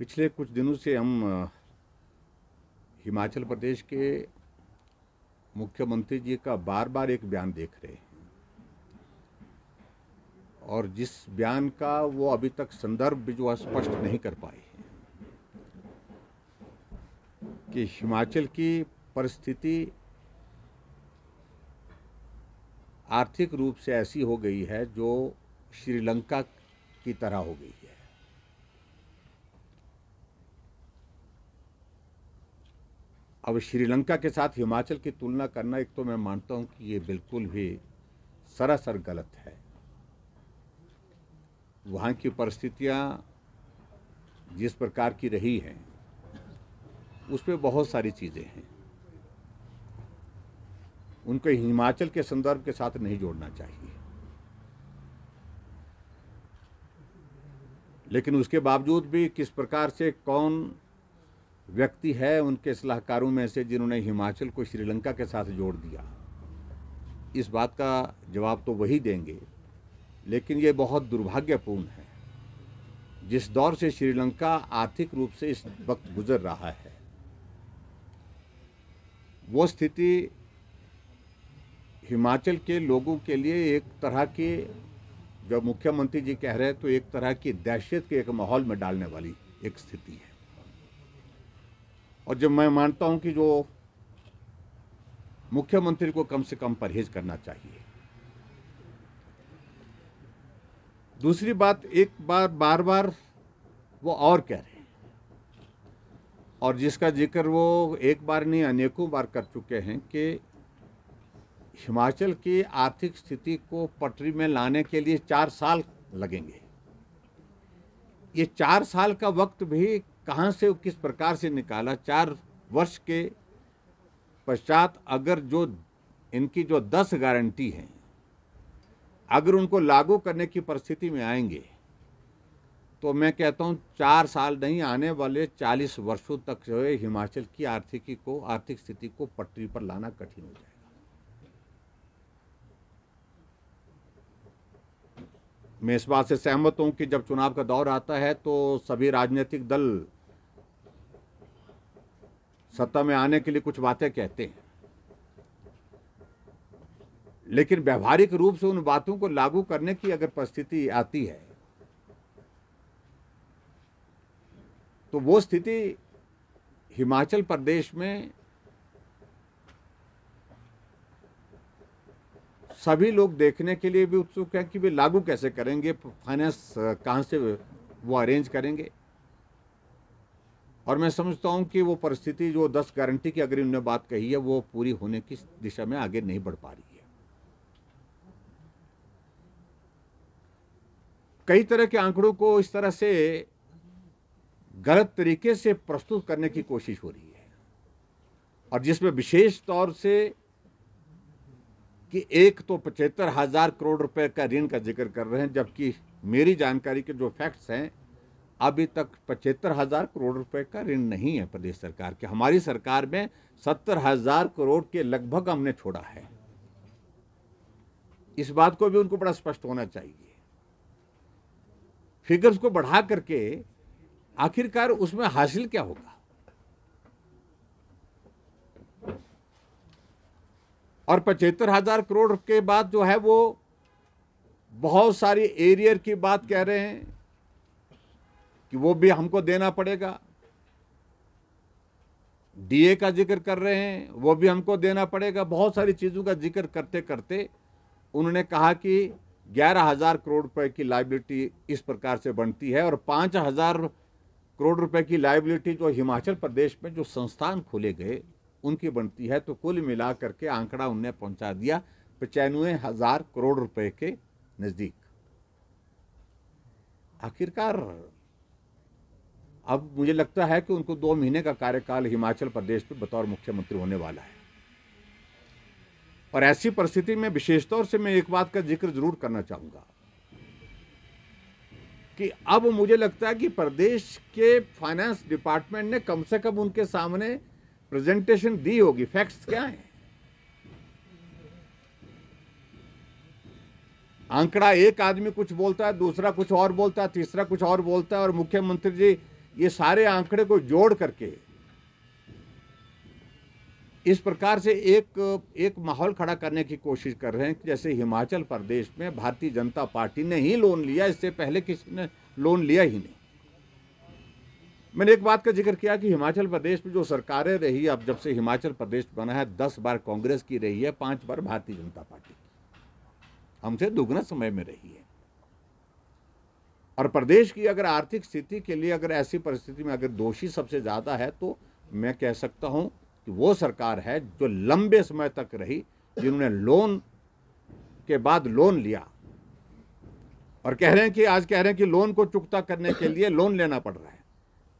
पिछले कुछ दिनों से हम हिमाचल प्रदेश के मुख्यमंत्री जी का बार बार एक बयान देख रहे हैं और जिस बयान का वो अभी तक संदर्भ भी जो स्पष्ट नहीं कर पाए हैं कि हिमाचल की परिस्थिति आर्थिक रूप से ऐसी हो गई है जो श्रीलंका की तरह हो गई है। अब श्रीलंका के साथ हिमाचल की तुलना करना, एक तो मैं मानता हूं कि ये बिल्कुल भी सरासर गलत है। वहाँ की परिस्थितियाँ जिस प्रकार की रही हैं उसमें बहुत सारी चीज़ें हैं, उनको हिमाचल के संदर्भ के साथ नहीं जोड़ना चाहिए। लेकिन उसके बावजूद भी किस प्रकार से कौन व्यक्ति है उनके सलाहकारों में से जिन्होंने हिमाचल को श्रीलंका के साथ जोड़ दिया, इस बात का जवाब तो वही देंगे। लेकिन ये बहुत दुर्भाग्यपूर्ण है जिस दौर से श्रीलंका आर्थिक रूप से इस वक्त गुजर रहा है, वो स्थिति हिमाचल के लोगों के लिए एक तरह की, जब मुख्यमंत्री जी कह रहे हैं तो एक तरह की दहशत के एक माहौल में डालने वाली एक स्थिति है। और जब मैं मानता हूं कि जो मुख्यमंत्री को कम से कम परहेज करना चाहिए। दूसरी बात, एक बार बार बार वो और कह रहे हैं और जिसका जिक्र वो एक बार नहीं अनेकों बार कर चुके हैं कि हिमाचल की आर्थिक स्थिति को पटरी में लाने के लिए 4 साल लगेंगे। ये 4 साल का वक्त भी कहाँ से, किस प्रकार से निकाला? 4 वर्ष के पश्चात अगर जो इनकी जो 10 गारंटी हैं, अगर उनको लागू करने की परिस्थिति में आएंगे तो मैं कहता हूँ 4 साल नहीं, आने वाले 40 वर्षों तक जो है हिमाचल की आर्थिक स्थिति को पटरी पर लाना कठिन हो जाएगा। मैं इस बात से सहमत हूं कि जब चुनाव का दौर आता है तो सभी राजनीतिक दल सत्ता में आने के लिए कुछ बातें कहते हैं, लेकिन व्यवहारिक रूप से उन बातों को लागू करने की अगर परिस्थिति आती है तो वो स्थिति हिमाचल प्रदेश में सभी लोग देखने के लिए भी उत्सुक हैं कि वे लागू कैसे करेंगे, फाइनेंस कहाँ से वो अरेंज करेंगे। और मैं समझता हूं कि वो परिस्थिति जो 10 गारंटी की अगर इन्होंने बात कही है वो पूरी होने की दिशा में आगे नहीं बढ़ पा रही है। कई तरह के आंकड़ों को इस तरह से गलत तरीके से प्रस्तुत करने की कोशिश हो रही है और जिसमें विशेष तौर से कि एक तो 75,000 करोड़ रुपए का ऋण का जिक्र कर रहे हैं, जबकि मेरी जानकारी के जो फैक्ट्स हैं अभी तक 75,000 करोड़ रुपए का ऋण नहीं है प्रदेश सरकार के। हमारी सरकार में 70,000 करोड़ के लगभग हमने छोड़ा है। इस बात को भी उनको बड़ा स्पष्ट होना चाहिए। फिगर्स को बढ़ा करके आखिरकार उसमें हासिल क्या होगा? और 75,000 करोड़ के बाद जो है वो बहुत सारी एरियर की बात कह रहे हैं कि वो भी हमको देना पड़ेगा। डीए का जिक्र कर रहे हैं, वो भी हमको देना पड़ेगा। बहुत सारी चीजों का जिक्र करते करते उन्होंने कहा कि 11,000 करोड़ रुपए की लायबिलिटी इस प्रकार से बनती है और 5,000 करोड़ रुपए की लायबिलिटी जो हिमाचल प्रदेश में जो संस्थान खोले गए उनकी बनती है। तो कुल मिला करके आंकड़ा उन्हें पहुंचा दिया 95,000 करोड़ रुपए के नजदीक। आखिरकार अब मुझे लगता है कि उनको 2 महीने का कार्यकाल हिमाचल प्रदेश में बतौर मुख्यमंत्री होने वाला है और ऐसी परिस्थिति में विशेष तौर से मैं एक बात का जिक्र जरूर करना चाहूंगा कि अब मुझे लगता है कि प्रदेश के फाइनेंस डिपार्टमेंट ने कम से कम उनके सामने प्रेजेंटेशन दी होगी। फैक्ट्स क्या हैं? आंकड़ा एक आदमी कुछ बोलता है, दूसरा कुछ और बोलता है, तीसरा कुछ और बोलता है और मुख्यमंत्री जी ये सारे आंकड़े को जोड़ करके इस प्रकार से एक माहौल खड़ा करने की कोशिश कर रहे हैं कि जैसे हिमाचल प्रदेश में भारतीय जनता पार्टी ने ही लोन लिया, इससे पहले किसी ने लोन लिया ही नहीं। मैंने एक बात का जिक्र किया कि हिमाचल प्रदेश में जो सरकारें रही, अब जब से हिमाचल प्रदेश बना है 10 बार कांग्रेस की रही है, 5 बार भारतीय जनता पार्टी की, हमसे दुगना समय में रही है। और प्रदेश की अगर आर्थिक स्थिति के लिए अगर ऐसी परिस्थिति में अगर दोषी सबसे ज्यादा है तो मैं कह सकता हूं कि वो सरकार है जो लंबे समय तक रही, जिन्होंने लोन के बाद लोन लिया और कह रहे हैं कि आज कह रहे हैं कि लोन को चुकता करने के लिए लोन लेना पड़ रहा है।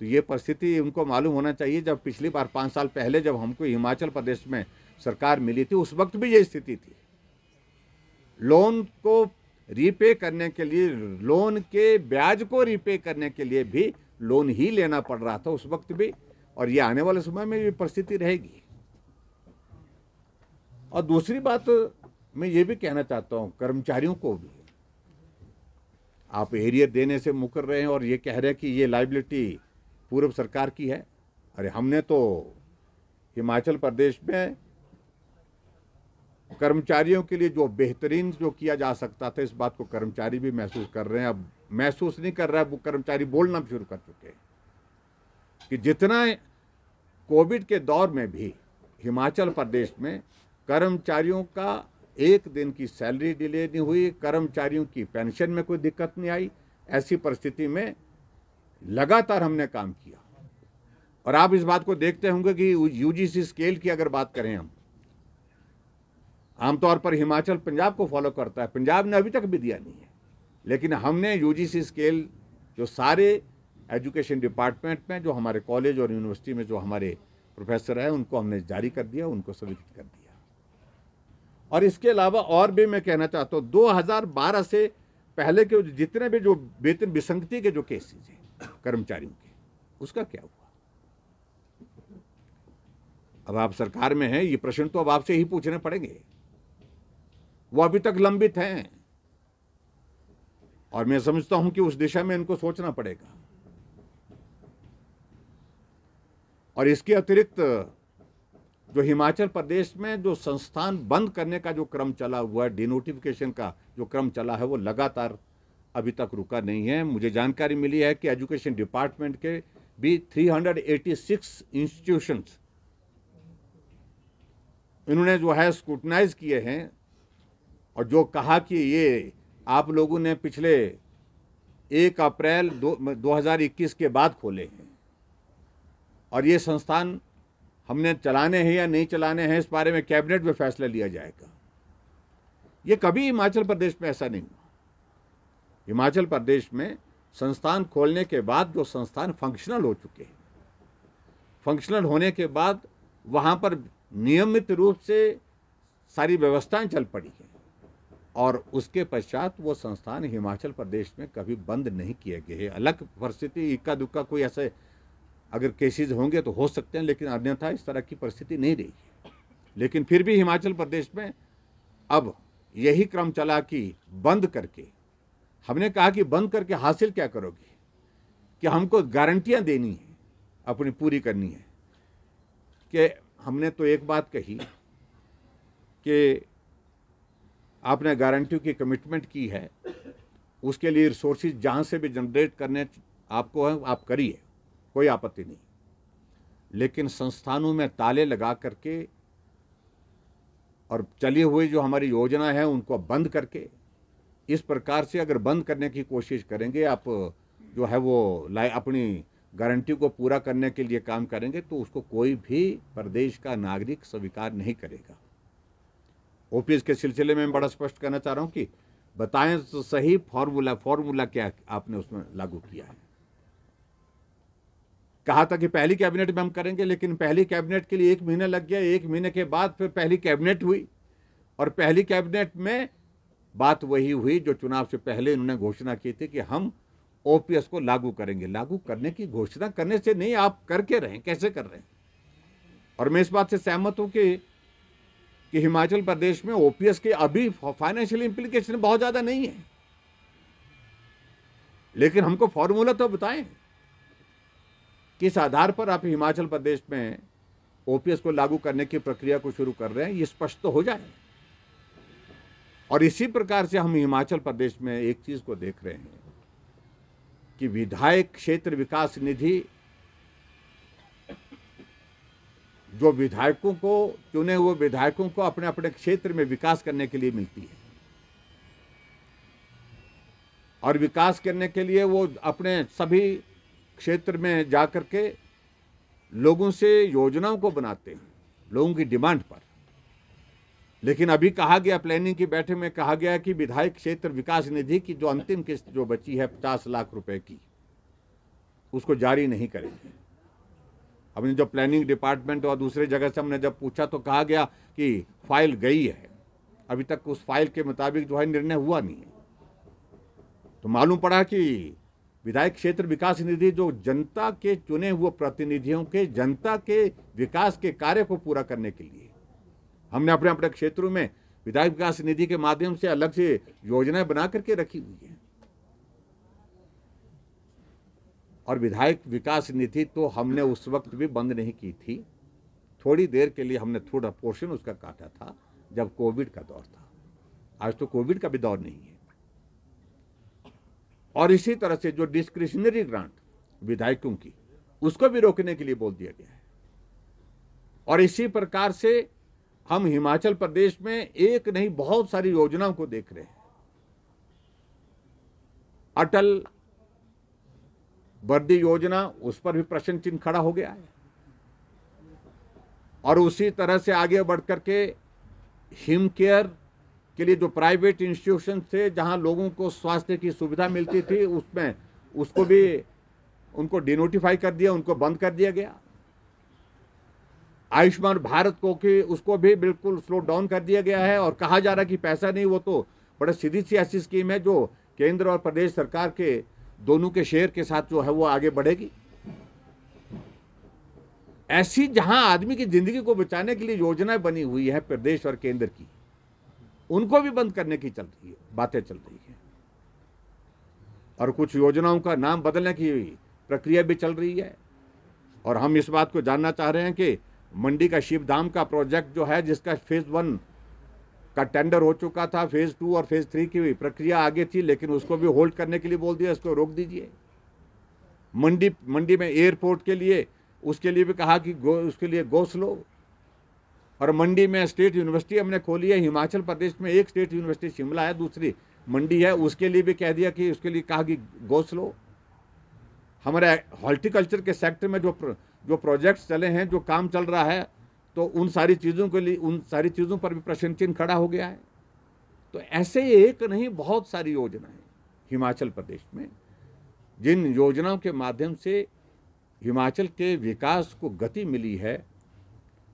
तो ये परिस्थिति उनको मालूम होना चाहिए। जब पिछली बार 5 साल पहले जब हमको हिमाचल प्रदेश में सरकार मिली थी, उस वक्त भी ये स्थिति थी। लोन को रीपे करने के लिए, लोन के ब्याज को रीपे करने के लिए भी लोन ही लेना पड़ रहा था उस वक्त भी, और ये आने वाले समय में भी परिस्थिति रहेगी। और दूसरी बात मैं ये भी कहना चाहता हूं, कर्मचारियों को भी आप एरियर देने से मुकर रहे हैं और ये कह रहे हैं कि ये लायबिलिटी पूर्व सरकार की है। अरे हमने तो हिमाचल प्रदेश में कर्मचारियों के लिए जो बेहतरीन जो किया जा सकता था, इस बात को कर्मचारी भी महसूस कर रहे हैं। अब महसूस नहीं कर रहा है, वो कर्मचारी बोलना शुरू कर चुके हैं कि जितना कोविड के दौर में भी हिमाचल प्रदेश में कर्मचारियों का एक दिन की सैलरी डिले नहीं हुई, कर्मचारियों की पेंशन में कोई दिक्कत नहीं आई। ऐसी परिस्थिति में लगातार हमने काम किया। और आप इस बात को देखते होंगे कि यूजीसी स्केल की अगर बात करें, हम आमतौर पर हिमाचल पंजाब को फॉलो करता है, पंजाब ने अभी तक भी दिया नहीं है, लेकिन हमने यूजीसी स्केल जो सारे एजुकेशन डिपार्टमेंट में जो हमारे कॉलेज और यूनिवर्सिटी में जो हमारे प्रोफेसर हैं उनको हमने जारी कर दिया, उनको स्वीकृत कर दिया। और इसके अलावा और भी मैं कहना चाहता हूँ, 2012 से पहले के जितने भी जो वेतन विसंगति के जो केसेस हैं कर्मचारियों के, उसका क्या हुआ? अब आप सरकार में हैं, ये प्रश्न तो अब आपसे ही पूछने पड़ेंगे। वो अभी तक लंबित हैं और मैं समझता हूं कि उस दिशा में इनको सोचना पड़ेगा। और इसके अतिरिक्त जो हिमाचल प्रदेश में जो संस्थान बंद करने का जो क्रम चला हुआ है, डिनोटिफिकेशन का जो क्रम चला है, वो लगातार अभी तक रुका नहीं है। मुझे जानकारी मिली है कि एजुकेशन डिपार्टमेंट के भी 386 इंस्टीट्यूशंस इन्होंने जो है स्क्रूटनाइज किए हैं और जो कहा कि ये आप लोगों ने पिछले 1 अप्रैल 2021 के बाद खोले हैं और ये संस्थान हमने चलाने हैं या नहीं चलाने हैं, इस बारे में कैबिनेट में फैसला लिया जाएगा। ये कभी हिमाचल प्रदेश में ऐसा नहीं हुआ। हिमाचल प्रदेश में संस्थान खोलने के बाद जो संस्थान फंक्शनल हो चुके हैं, फंक्शनल होने के बाद वहाँ पर नियमित रूप से सारी व्यवस्थाएं चल पड़ी हैं और उसके पश्चात वो संस्थान हिमाचल प्रदेश में कभी बंद नहीं किए गए हैं। अलग परिस्थिति, इक्का दुक्का कोई ऐसे अगर केसेस होंगे तो हो सकते हैं, लेकिन अन्यथा इस तरह की परिस्थिति नहीं रही है। लेकिन फिर भी हिमाचल प्रदेश में अब यही क्रम चला कि बंद करके, हमने कहा कि बंद करके हासिल क्या करोगे, कि हमको गारंटियां देनी है, अपनी पूरी करनी है। कि हमने तो एक बात कही कि आपने गारंटी की कमिटमेंट की है, उसके लिए रिसोर्सेज जहाँ से भी जनरेट करने आपको है आप करिए, कोई आपत्ति नहीं। लेकिन संस्थानों में ताले लगा करके और चली हुई जो हमारी योजना है उनको बंद करके, इस प्रकार से अगर बंद करने की कोशिश करेंगे, आप जो है वो अपनी गारंटी को पूरा करने के लिए काम करेंगे, तो उसको कोई भी प्रदेश का नागरिक स्वीकार नहीं करेगा। ओपीएस के सिलसिले में मैं बड़ा स्पष्ट करना चाह रहा हूं कि बताएं तो सही फॉर्मूला क्या आपने उसमें लागू किया है। कहा था कि पहली कैबिनेट में हम करेंगे, लेकिन पहली कैबिनेट के लिए 1 महीना लग गया। 1 महीने के बाद फिर पहली कैबिनेट हुई और पहली कैबिनेट में बात वही हुई जो चुनाव से पहले इन्होंने घोषणा की थी कि हम ओपीएस को लागू करेंगे। लागू करने की घोषणा करने से नहीं, आप करके रहें, कैसे कर रहे हैं। और मैं इस बात से सहमत हूं कि हिमाचल प्रदेश में ओपीएस के अभी फाइनेंशियल इंप्लीकेशन बहुत ज्यादा नहीं है, लेकिन हमको फॉर्मूला तो बताएं। किस आधार पर आप हिमाचल प्रदेश में ओपीएस को लागू करने की प्रक्रिया को शुरू कर रहे हैं, ये स्पष्ट तो हो जाए। और इसी प्रकार से हम हिमाचल प्रदेश में एक चीज को देख रहे हैं कि विधायक क्षेत्र विकास निधि जो विधायकों को, चुने हुए विधायकों को अपने अपने क्षेत्र में विकास करने के लिए मिलती है, और विकास करने के लिए वो अपने सभी क्षेत्र में जाकर के लोगों से योजनाओं को बनाते हैं, लोगों की डिमांड पर। लेकिन अभी कहा गया, प्लानिंग की बैठक में कहा गया कि विधायक क्षेत्र विकास निधि की जो अंतिम किस्त जो बची है 50 लाख रुपए की, उसको जारी नहीं करेंगे। हमने जो प्लानिंग डिपार्टमेंट और दूसरे जगह से हमने जब पूछा तो कहा गया कि फाइल गई है, अभी तक उस फाइल के मुताबिक जो है निर्णय हुआ नहीं है। तो मालूम पड़ा कि विधायक क्षेत्र विकास निधि जो जनता के चुने हुए प्रतिनिधियों के जनता के विकास के कार्य को पूरा करने के लिए हमने अपने अपने क्षेत्रों में विधायक विकास निधि के माध्यम से अलग से योजनाएं बना करके रखी हुई है। और विधायक विकास निधि तो हमने उस वक्त भी बंद नहीं की थी, थोड़ी देर के लिए हमने थोड़ा पोर्शन उसका काटा था जब कोविड का दौर था। आज तो कोविड का भी दौर नहीं है। और इसी तरह से जो डिस्क्रिशनरी ग्रांट विधायकों की, उसको भी रोकने के लिए बोल दिया गया है। और इसी प्रकार से हम हिमाचल प्रदेश में एक नहीं बहुत सारी योजनाओं को देख रहे हैं। अटल वर्दी योजना, उस पर भी प्रश्न चिन्ह खड़ा हो गया है। और उसी तरह से आगे बढ़कर के हिम केयर के लिए जो प्राइवेट इंस्टीट्यूशन थे जहां लोगों को स्वास्थ्य की सुविधा मिलती थी, उसमें उसको भी उनको डिनोटिफाई कर दिया, उनको बंद कर दिया गया। आयुष्मान भारत को कि उसको भी बिल्कुल स्लो डाउन कर दिया गया है और कहा जा रहा है कि पैसा नहीं, वो तो बड़ा सीधी सी ऐसी स्कीम है जो केंद्र और प्रदेश सरकार के दोनों के शेयर के साथ जो है वो आगे बढ़ेगी। ऐसी जहां आदमी की जिंदगी को बचाने के लिए योजनाएं बनी हुई है प्रदेश और केंद्र की, उनको भी बंद करने की चल रही है, बातें चल रही है। और कुछ योजनाओं का नाम बदलने की प्रक्रिया भी चल रही है। और हम इस बात को जानना चाह रहे हैं कि मंडी का शिवधाम का प्रोजेक्ट जो है, जिसका फेज 1 का टेंडर हो चुका था, फेज 2 और फेज 3 की प्रक्रिया आगे थी, लेकिन उसको भी होल्ड करने के लिए बोल दिया, इसको रोक दीजिए। मंडी में एयरपोर्ट के लिए, उसके लिए भी कहा कि उसके लिए गो स्लो। और मंडी में स्टेट यूनिवर्सिटी हमने खोली है, हिमाचल प्रदेश में एक स्टेट यूनिवर्सिटी शिमला है, दूसरी मंडी है, उसके लिए भी कह दिया कि उसके लिए कहा कि गो स्लो। हमारे हॉर्टिकल्चर के सेक्टर में जो प्रोजेक्ट्स चले हैं, जो काम चल रहा है, तो उन सारी चीज़ों के लिए, उन सारी चीज़ों पर भी प्रश्न चिन्ह खड़ा हो गया है। तो ऐसे एक नहीं बहुत सारी योजनाएं हिमाचल प्रदेश में, जिन योजनाओं के माध्यम से हिमाचल के विकास को गति मिली है,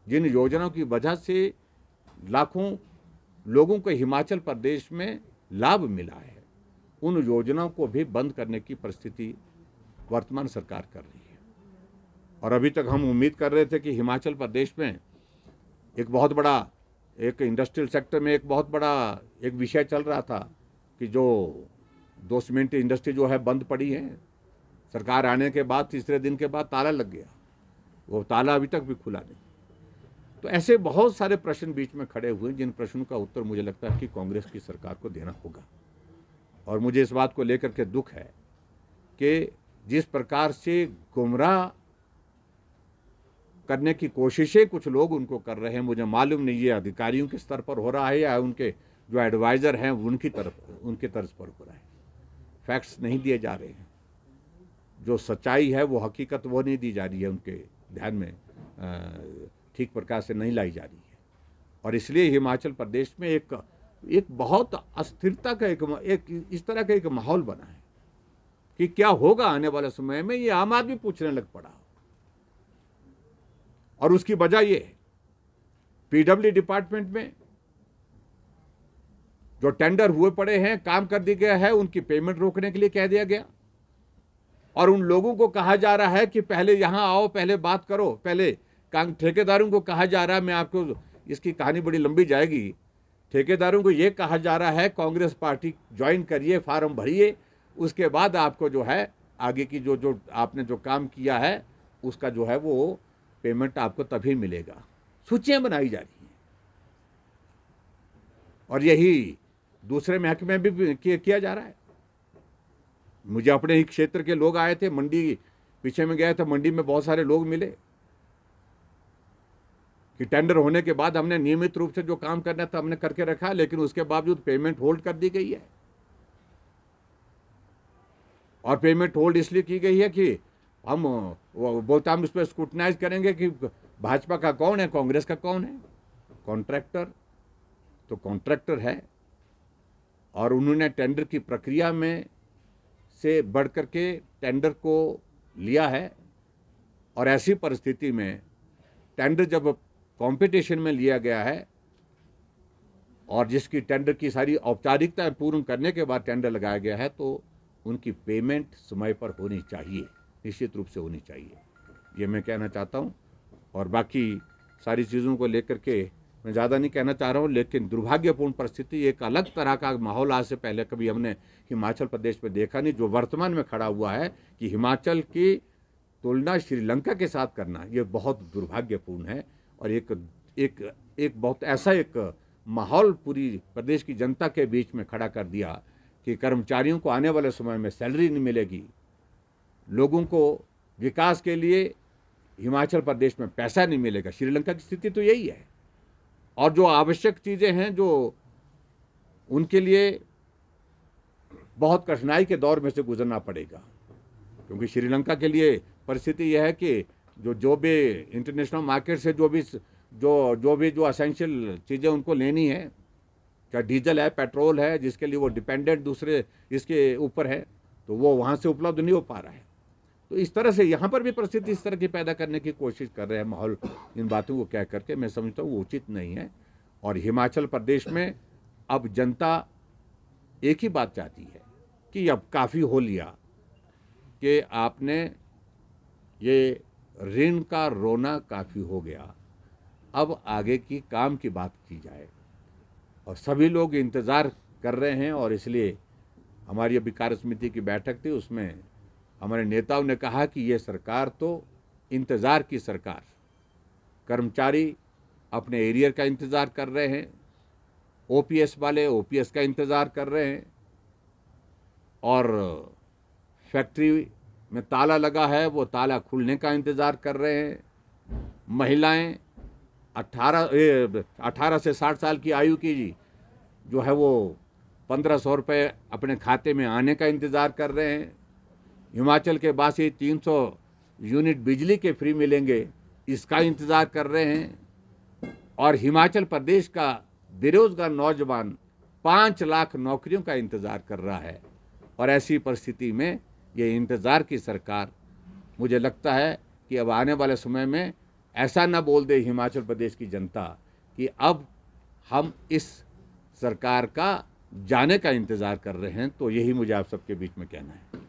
जिन योजनाओं की वजह से लाखों लोगों को हिमाचल प्रदेश में लाभ मिला है, उन योजनाओं को भी बंद करने की परिस्थिति वर्तमान सरकार कर रही है। और अभी तक हम उम्मीद कर रहे थे कि हिमाचल प्रदेश में एक बहुत बड़ा, एक इंडस्ट्रियल सेक्टर में एक बहुत बड़ा एक विषय चल रहा था कि जो 2 सीमेंट इंडस्ट्री जो है बंद पड़ी है, सरकार आने के बाद तीसरे दिन के बाद ताला लग गया, वो ताला अभी तक भी खुला नहीं। तो ऐसे बहुत सारे प्रश्न बीच में खड़े हुए, जिन प्रश्नों का उत्तर मुझे लगता है कि कांग्रेस की सरकार को देना होगा। और मुझे इस बात को लेकर के दुख है कि जिस प्रकार से गुमराह करने की कोशिशें कुछ लोग उनको कर रहे हैं, मुझे मालूम नहीं ये अधिकारियों के स्तर पर हो रहा है या उनके जो एडवाइज़र हैं उनकी तर्ज पर हो रहा है। फैक्ट्स नहीं दिए जा रहे हैं, जो सच्चाई है वो हकीकत वो नहीं दी जा रही है, उनके ध्यान में ठीक प्रकार से नहीं लाई जा रही है। और इसलिए हिमाचल प्रदेश में एक बहुत अस्थिरता का एक इस तरह का एक माहौल बना है कि क्या होगा आने वाले समय में, ये आम आदमी पूछने लग पड़ा। और उसकी वजह ये है, पीडब्ल्यू डिपार्टमेंट में जो टेंडर हुए पड़े हैं, काम कर दिया गया है, उनकी पेमेंट रोकने के लिए कह दिया गया। और उन लोगों को कहा जा रहा है कि पहले यहां आओ, पहले बात करो, पहले ठेकेदारों को कहा जा रहा है, मैं आपको इसकी कहानी बड़ी लंबी जाएगी, ठेकेदारों को यह कहा जा रहा है कांग्रेस पार्टी ज्वाइन करिए, फार्म भरिए, उसके बाद आपको जो है आगे की जो आपने जो काम किया है उसका जो है वो पेमेंट आपको तभी मिलेगा। सूचियां बनाई जा रही हैं और यही दूसरे महकमे में भी किया जा रहा है। मुझे अपने ही क्षेत्र के लोग आए थे, मंडी पीछे में गए तो मंडी में बहुत सारे लोग मिले कि टेंडर होने के बाद हमने नियमित रूप से जो काम करना था हमने करके रखा, लेकिन उसके बावजूद पेमेंट होल्ड कर दी गई है। और पेमेंट होल्ड इसलिए की गई है कि हम बोलते हम इस पर स्क्रूटनाइज करेंगे कि भाजपा का कौन है, कांग्रेस का कौन है। कॉन्ट्रैक्टर तो कॉन्ट्रैक्टर है और उन्होंने टेंडर की प्रक्रिया में से बढ़ कर के टेंडर को लिया है। और ऐसी परिस्थिति में टेंडर जब कंपटीशन में लिया गया है और जिसकी टेंडर की सारी औपचारिकताएं पूर्ण करने के बाद टेंडर लगाया गया है, तो उनकी पेमेंट समय पर होनी चाहिए, निश्चित रूप से होनी चाहिए, ये मैं कहना चाहता हूं। और बाकी सारी चीज़ों को लेकर के मैं ज़्यादा नहीं कहना चाह रहा हूं, लेकिन दुर्भाग्यपूर्ण परिस्थिति, एक अलग तरह का माहौल आज से पहले कभी हमने हिमाचल प्रदेश में देखा नहीं, जो वर्तमान में खड़ा हुआ है कि हिमाचल की तुलना श्रीलंका के साथ करना, ये बहुत दुर्भाग्यपूर्ण है। और एक बहुत ऐसा एक माहौल पूरी प्रदेश की जनता के बीच में खड़ा कर दिया कि कर्मचारियों को आने वाले समय में सैलरी नहीं मिलेगी, लोगों को विकास के लिए हिमाचल प्रदेश में पैसा नहीं मिलेगा। श्रीलंका की स्थिति तो यही है। और जो आवश्यक चीज़ें हैं जो उनके लिए बहुत कठिनाई के दौर में से गुजरना पड़ेगा, क्योंकि श्रीलंका के लिए परिस्थिति यह है कि जो भी इंटरनेशनल मार्केट से जो भी असेंशियल चीज़ें उनको लेनी है, चाहे डीजल है, पेट्रोल है, जिसके लिए वो डिपेंडेंट दूसरे इसके ऊपर है, तो वो वहाँ से उपलब्ध नहीं हो पा रहा है। तो इस तरह से यहाँ पर भी परिस्थिति इस तरह की पैदा करने की कोशिश कर रहे हैं माहौल, इन बातों को कह करके मैं समझता हूँ वो उचित नहीं है। और हिमाचल प्रदेश में अब जनता एक ही बात चाहती है कि अब काफ़ी हो लिया, कि आपने ये ऋण का रोना काफ़ी हो गया, अब आगे की काम की बात की जाए। और सभी लोग इंतज़ार कर रहे हैं और इसलिए हमारी अभी कार्य समिति की बैठक थी, उसमें हमारे नेताओं ने कहा कि ये सरकार तो इंतज़ार की सरकार, कर्मचारी अपने एरियर का इंतज़ार कर रहे हैं, ओपीएस वाले ओपीएस का इंतज़ार कर रहे हैं, और फैक्ट्री में ताला लगा है वो ताला खुलने का इंतज़ार कर रहे हैं। महिलाएं 18 से 60 साल की आयु की जो है वो 1500 रुपये अपने खाते में आने का इंतज़ार कर रहे हैं। हिमाचल के वासी 300 यूनिट बिजली के फ्री मिलेंगे, इसका इंतज़ार कर रहे हैं। और हिमाचल प्रदेश का बेरोजगार नौजवान 5 लाख नौकरियों का इंतज़ार कर रहा है। और ऐसी परिस्थिति में ये इंतज़ार की सरकार, मुझे लगता है कि अब आने वाले समय में ऐसा ना बोल दे हिमाचल प्रदेश की जनता कि अब हम इस सरकार का जाने का इंतज़ार कर रहे हैं। तो यही मुझे आप सबके बीच में कहना है।